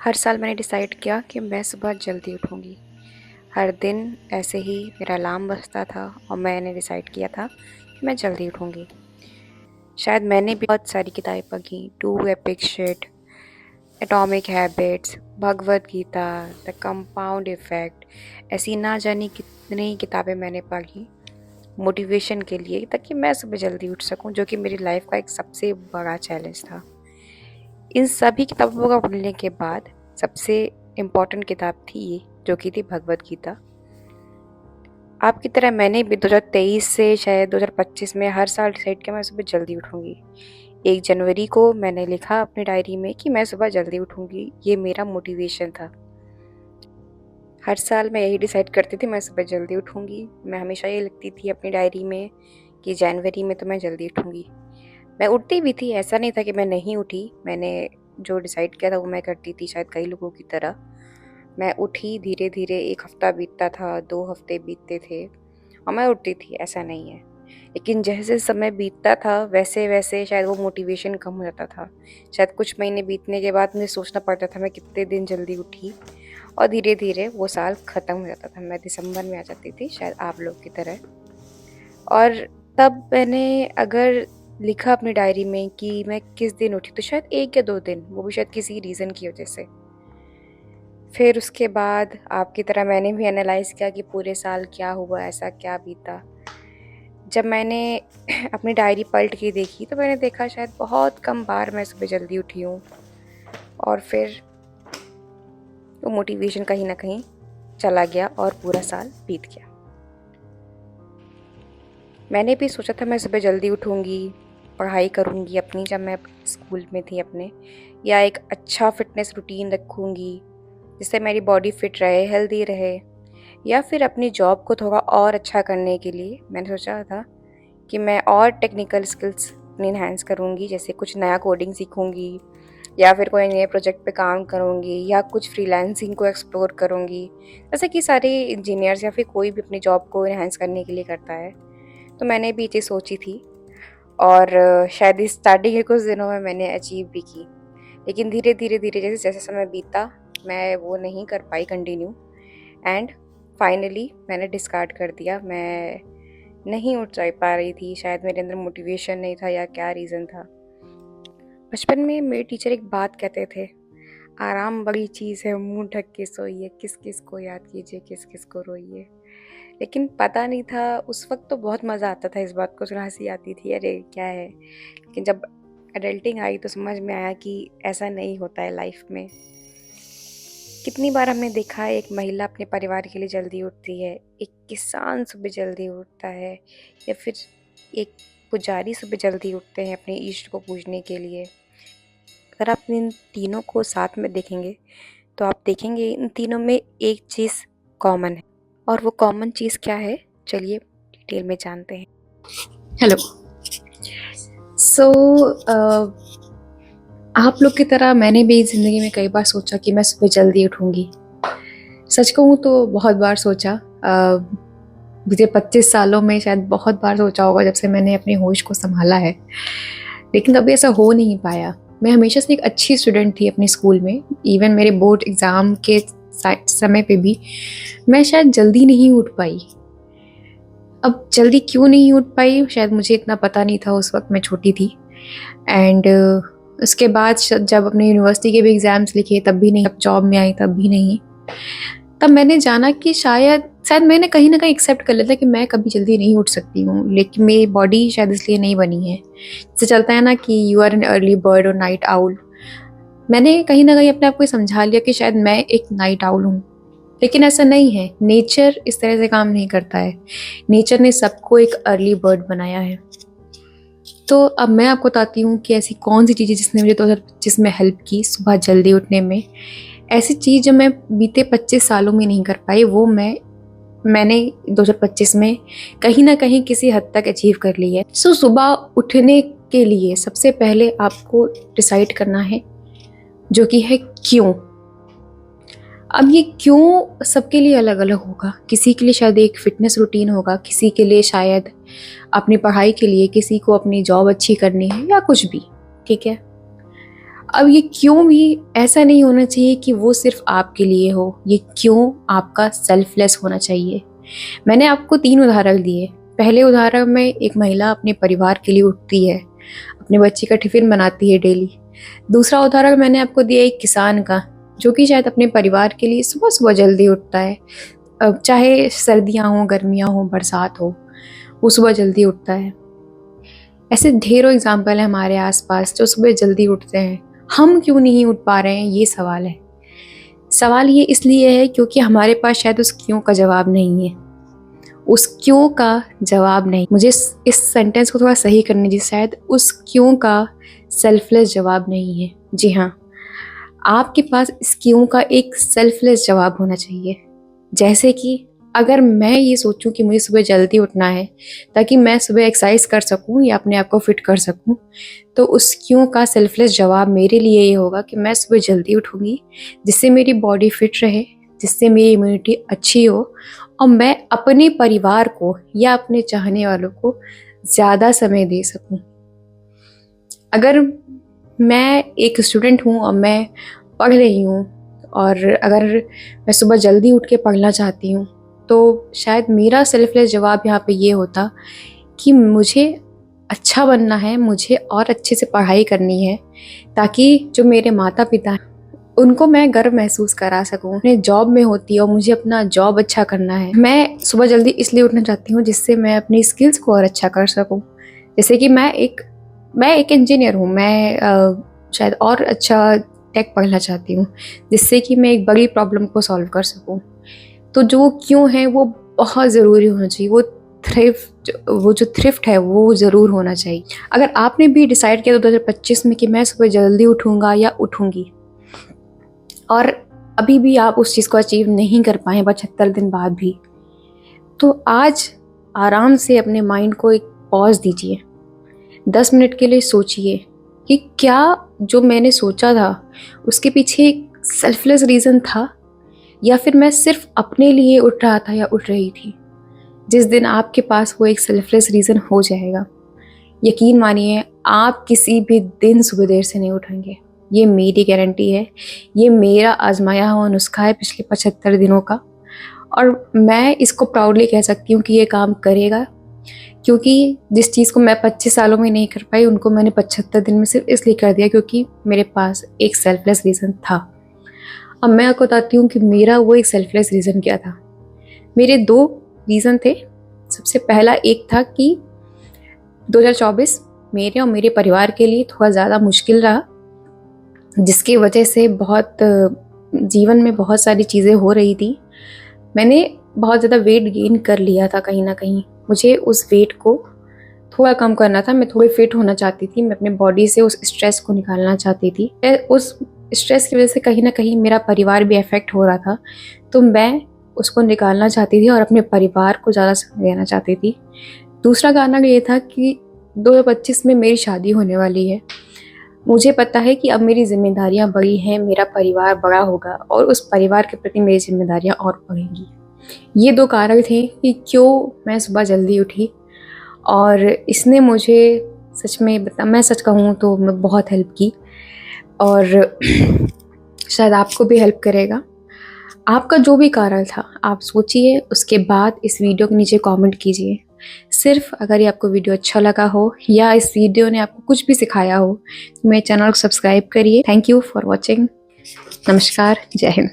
हर साल मैंने डिसाइड किया कि मैं सुबह जल्दी उठूँगी। हर दिन ऐसे ही मेरा अलार्म बजता था और मैंने डिसाइड किया था कि मैं जल्दी उठूँगी। शायद मैंने भी बहुत सारी किताबें पढ़ी, do epic shit, atomic habits, Bhagavad Gita, the compound effect, ऐसी ना जाने कितनी किताबें मैंने पढ़ी मोटिवेशन के लिए, ताकि मैं सुबह जल्दी उठ सकूं, जो कि मेरी लाइफ का एक सबसे बड़ा चैलेंज था। इन सभी किताबों का पढ़ने के बाद सबसे इम्पोर्टेंट किताब थी ये, जो कि थी भगवद गीता। आपकी तरह मैंने भी 2023 से शायद 2025 में हर साल डिसाइड किया मैं सुबह जल्दी उठूँगी। 1 जनवरी को मैंने लिखा अपनी डायरी में कि मैं सुबह जल्दी उठूँगी, ये मेरा मोटिवेशन था। हर साल मैं यही डिसाइड करती थी मैं सुबह जल्दी उठूँगी। मैं हमेशा ये लिखती थी अपनी डायरी में कि जनवरी में तो मैं जल्दी उठूँगी। मैं उठती भी थी, ऐसा नहीं था कि मैं नहीं उठी। मैंने जो डिसाइड किया था वो मैं करती थी, शायद कई लोगों की तरह। मैं उठी, धीरे-धीरे 1 हफ्ता बीतता था, 2 हफ्ते बीतते थे और मैं उठती थी, ऐसा नहीं है। लेकिन जैसे समय बीतता था वैसे-वैसे शायद वो मोटिवेशन कम हो जाता था। शायद कुछ महीने बीतने के बाद मुझे सोचना पड़ता था मैं कितने दिन जल्दी उठी, और धीरे-धीरे वो साल ख़त्म हो जाता था। मैं दिसंबर में आ जाती थी, शायद आप लोग की तरह। और तब मैंने अगर लिखा अपनी डायरी में कि मैं किस दिन उठी, तो शायद 1 या 2 दिन, वो भी शायद किसी रीज़न की वजह से। फिर उसके बाद आपकी तरह मैंने भी एनालाइज़ किया कि पूरे साल क्या हुआ, ऐसा क्या बीता। जब मैंने अपनी डायरी पलट के देखी तो मैंने देखा शायद बहुत कम बार मैं सुबह जल्दी उठी हूँ, और फिर वो मोटिवेशन कहीं न कहीं चला गया और पूरा साल बीत गया। मैंने भी सोचा था मैं सुबह जल्दी उठूँगी, पढ़ाई करूँगी अपनी, जब मैं स्कूल में थी अपने, या एक अच्छा फ़िटनेस रूटीन रखूँगी, जिससे मेरी बॉडी फ़िट रहे, हेल्दी रहे, या फिर अपनी जॉब को थोड़ा और अच्छा करने के लिए मैंने सोचा था कि मैं और टेक्निकल स्किल्स अपनी एनहांस करूँगी, जैसे कुछ नया कोडिंग सीखूँगी, या फिर कोई नए प्रोजेक्ट पे काम करूँगी, या कुछ फ्रीलांसिंग को एक्सप्लोर करूँगी, जैसे कि सारे इंजीनियर्स या फिर कोई भी अपनी जॉब को एनहांस करने के लिए करता है। तो मैंने भी ये चीज़ सोची थी, और शायद इस स्टार्टिंग के कुछ दिनों में मैंने अचीव भी की। लेकिन धीरे-धीरे जैसे-जैसे समय बीता, मैं वो नहीं कर पाई कंटिन्यू, एंड फाइनली मैंने डिस्कार्ड कर दिया। मैं नहीं उठ जा पा रही थी, शायद मेरे अंदर मोटिवेशन नहीं था या क्या रीज़न था। बचपन में मेरे टीचर एक बात कहते थे, आराम बड़ी चीज़ है, मुँह ढक के सोइए, किस-किस को याद कीजिए, किस-किस को रोइए। लेकिन पता नहीं था, उस वक़्त तो बहुत मज़ा आता था इस बात को सुन, हँसी आती थी, अरे क्या है? लेकिन जब एडल्टिंग आई तो समझ में आया कि ऐसा नहीं होता है लाइफ़ में। कितनी बार हमने देखा है एक महिला अपने परिवार के लिए जल्दी उठती है, एक किसान सुबह जल्दी उठता है, या फिर एक पुजारी सुबह जल्दी उठते हैं अपने इष्ट को पूजने के लिए। अगर आप इन तीनों को साथ में देखेंगे, तो आप देखेंगे इन तीनों में एक चीज़ कॉमन है, और वो कॉमन चीज़ क्या है? चलिए डिटेल में जानते हैं। हेलो। सो आप लोग की तरह मैंने भी ज़िंदगी में कई बार सोचा कि मैं सुबह जल्दी उठूँगी। सच कहूँ तो बहुत बार सोचा। मुझे 25 सालों में शायद बहुत बार सोचा होगा जब से मैंने अपने होश को सँभाला है, लेकिन कभी ऐसा हो नहीं पाया। मैं हमेशा से एक अच्छी स्टूडेंट थी अपने स्कूल में। इवन मेरे बोर्ड एग्ज़ाम के समय पे भी मैं शायद जल्दी नहीं उठ पाई। अब जल्दी क्यों नहीं उठ पाई, शायद मुझे इतना पता नहीं था, उस वक़्त मैं छोटी थी। एंड उसके बाद जब अपने यूनिवर्सिटी के भी एग्ज़ाम्स लिखे तब भी नहीं, अब जॉब में आई तब भी नहीं। तब मैंने जाना कि शायद शायद मैंने कहीं न कहीं एक्सेप्ट कर लिया था कि मैं कभी जल्दी नहीं उठ सकती हूँ, लेकिन मेरी बॉडी शायद इसलिए नहीं बनी है। जैसे चलता है ना कि you are an early bird और नाइट आउल। मैंने कहीं न कहीं अपने आप को समझा लिया कि शायद मैं एक नाइट आउल हूँ, लेकिन ऐसा नहीं है। नेचर इस तरह से काम नहीं करता है। नेचर ने सबको एक अर्ली बर्ड बनाया है। तो अब मैं आपको बताती हूँ कि ऐसी कौन-सी चीज़ें जिसने मुझे 2025 में हेल्प की सुबह जल्दी उठने में। ऐसी चीज़ जो मैं बीते 25 सालों में नहीं कर पाई, वो मैंने 2025 में कहीं न कहीं किसी हद तक अचीव कर ली है। सो सुबह उठने के लिए सबसे पहले आपको डिसाइड करना है, जो कि है क्यों। अब ये क्यों सबके लिए अलग-अलग होगा। किसी के लिए शायद एक फ़िटनेस रूटीन होगा, किसी के लिए शायद अपनी पढ़ाई के लिए, किसी को अपनी जॉब अच्छी करनी है, या कुछ भी, ठीक है? अब ये क्यों भी ऐसा नहीं होना चाहिए कि वो सिर्फ आपके लिए हो, ये क्यों आपका सेल्फलेस होना चाहिए। मैंने आपको 3 उदाहरण दिए। पहले उदाहरण में एक महिला अपने परिवार के लिए उठती है, अपने बच्चे का टिफिन बनाती है डेली। दूसरा उदाहरण मैंने आपको दिया एक किसान का, जो कि शायद अपने परिवार के लिए सुबह सुबह जल्दी उठता है। अब चाहे सर्दियाँ हों, गर्मियाँ हों, बरसात हो, वो सुबह जल्दी उठता है। ऐसे ढेरों एग्जाम्पल हैं हमारे आसपास जो सुबह जल्दी उठते हैं। हम क्यों नहीं उठ पा रहे हैं, ये सवाल है। सवाल ये इसलिए है क्योंकि हमारे पास शायद उस क्यों का जवाब नहीं है। उस क्यों का जवाब नहीं, मुझे इस सेंटेंस को थोड़ा सही करने दीजिए, शायद उस क्यों का सेल्फलेस जवाब नहीं है। जी हाँ, आपके पास इस क्यों का एक सेल्फलेस जवाब होना चाहिए। जैसे कि अगर मैं ये सोचूं कि मुझे सुबह जल्दी उठना है ताकि मैं सुबह एक्सरसाइज कर सकूं या अपने आप को फिट कर सकूं, तो उस क्यों का सेल्फलेस जवाब मेरे लिए ये होगा कि मैं सुबह जल्दी उठूंगी, जिससे मेरी बॉडी फिट रहे, जिससे मेरी इम्यूनिटी अच्छी हो और मैं अपने परिवार को या अपने चाहने वालों को ज़्यादा समय दे सकूं। अगर मैं एक स्टूडेंट हूँ और मैं पढ़ रही हूँ, और अगर मैं सुबह जल्दी उठ के पढ़ना चाहती हूँ, तो शायद मेरा सेल्फलेस जवाब यहाँ पे ये होता कि मुझे अच्छा बनना है, मुझे और अच्छे से पढ़ाई करनी है, ताकि जो मेरे माता पिता हैं उनको मैं गर्व महसूस करा सकूं। मैं जॉब में होती और मुझे अपना जॉब अच्छा करना है, मैं सुबह जल्दी इसलिए उठना चाहती हूँ जिससे मैं अपनी स्किल्स को और अच्छा कर सकूं। जैसे कि मैं एक इंजीनियर हूँ, मैं शायद और अच्छा टेक पढ़ना चाहती हूँ जिससे कि मैं एक बड़ी प्रॉब्लम को सॉल्व कर सकूँ। तो जो क्यों है वो बहुत ज़रूरी होना चाहिए। वो जो थ्रिफ्ट है वो ज़रूर होना चाहिए। अगर आपने भी डिसाइड किया 2025 में कि मैं सुबह जल्दी उठूँगा या उठूँगी, और अभी भी आप उस चीज़ को अचीव नहीं कर पाए 75 दिन बाद भी, तो आज आराम से अपने माइंड को एक पॉज दीजिए, 10 मिनट के लिए सोचिए कि क्या जो मैंने सोचा था उसके पीछे एक सेल्फलेस रीज़न था, या फिर मैं सिर्फ अपने लिए उठ रहा था या उठ रही थी। जिस दिन आपके पास वो एक सेल्फलेस रीज़न हो जाएगा, यकीन मानिए आप किसी भी दिन सुबह देर से नहीं उठेंगे। ये मेरी गारंटी है, ये मेरा आजमाया हुआ नुस्खा है पिछले 75 दिनों का, और मैं इसको प्राउडली कह सकती हूँ कि ये काम करेगा, क्योंकि जिस चीज़ को मैं 25 सालों में नहीं कर पाई उनको मैंने 75 दिन में सिर्फ इसलिए कर दिया क्योंकि मेरे पास एक सेल्फलेस रीज़न था। अब मैं आपको बताती हूँ कि मेरा वो एक सेल्फलेस रीज़न क्या था। मेरे 2 रीज़न थे। सबसे पहला एक था कि 2024 मेरे और मेरे परिवार के लिए थोड़ा ज़्यादा मुश्किल रहा, जिसकी वजह से जीवन में बहुत सारी चीज़ें हो रही थी। मैंने बहुत ज़्यादा वेट गेन कर लिया था कहीं ना कहीं। मुझे उस वेट को थोड़ा कम करना था, मैं थोड़ी फिट होना चाहती थी, मैं अपने बॉडी से उस स्ट्रेस को निकालना चाहती थी। उस स्ट्रेस की वजह से कहीं ना कहीं मेरा परिवार भी अफेक्ट हो रहा था, तो मैं उसको निकालना चाहती थी और अपने परिवार को ज़्यादा समय देना चाहती थी। दूसरा कारण ये था कि 2025 में मेरी शादी होने वाली है। मुझे पता है कि अब मेरी जिम्मेदारियां बड़ी हैं, मेरा परिवार बड़ा होगा और उस परिवार के प्रति मेरी जिम्मेदारियां और बढ़ेंगी। ये 2 कारण थे कि क्यों मैं सुबह जल्दी उठी, और इसने मुझे सच में मैं सच कहूँ तो मैं बहुत हेल्प की, और शायद आपको भी हेल्प करेगा। आपका जो भी कारण था आप सोचिए, उसके बाद इस वीडियो के नीचे कमेंट कीजिए। सिर्फ अगर ये आपको वीडियो अच्छा लगा हो या इस वीडियो ने आपको कुछ भी सिखाया हो तो मेरे चैनल को सब्सक्राइब करिए। Thank you for watching. नमस्कार, जय हिंद।